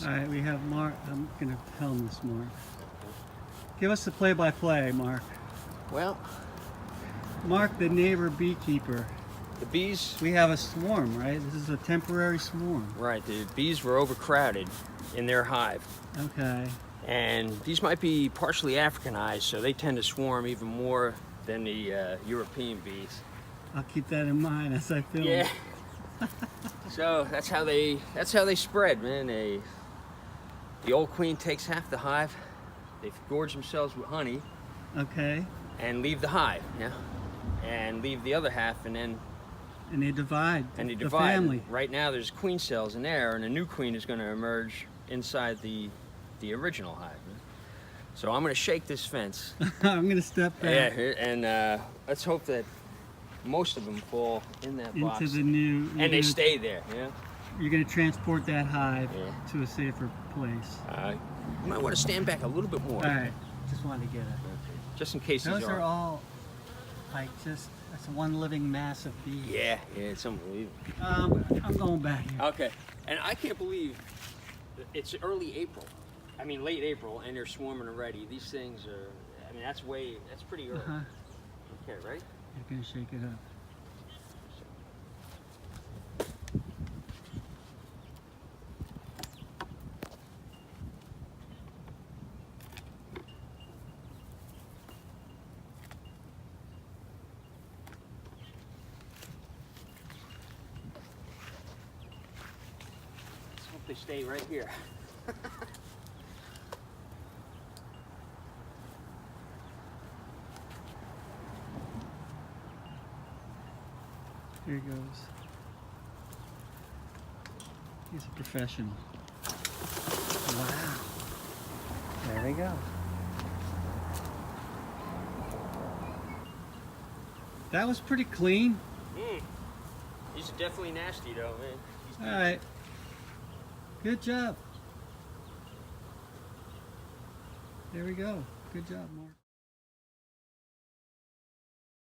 All right, we have Mark. I'm going to film this, Mark. Give us the play-by-play, Mark. Well, Mark, the neighbor beekeeper. the bees, We have a swarm, right? This is a temporary swarm. right, the bees were overcrowded in their hive. Okay. And these might be partially Africanized, so they tend to swarm even more than the European bees. I'll keep that in mind as I film. Yeah. So that's how they spread, man. The old queen takes half the hive. They gorge themselves with honey Okay. and leave the hive, yeah, and leave the other half, and then And they divide. and they the divide. family. Right now, there's queen cells in there, and a new queen is going to emerge inside the original hive. Man. So I'm going to shake this fence. I'm going to step back. Yeah, and let's hope that most of them fall in that box. Into the new. And they stay there, yeah. You're going to transport that hive Yeah. to a safer place. You might want to stand back a little bit more. All right. Just wanted to get it. Just in case Those these are all like just that's one living mass of bees. Yeah, it's unbelievable. I'm going back here. Okay, and I can't believe it's early April. I mean, late April, and they're swarming already. These things are, I mean, that's pretty early. Okay, right? You're going to shake it up. Let's hope they stay right here. Here he goes. He's a professional. Wow. There they go. That was pretty clean. These are definitely nasty, though, man. All right. Good job. There we go. Good job, Mark.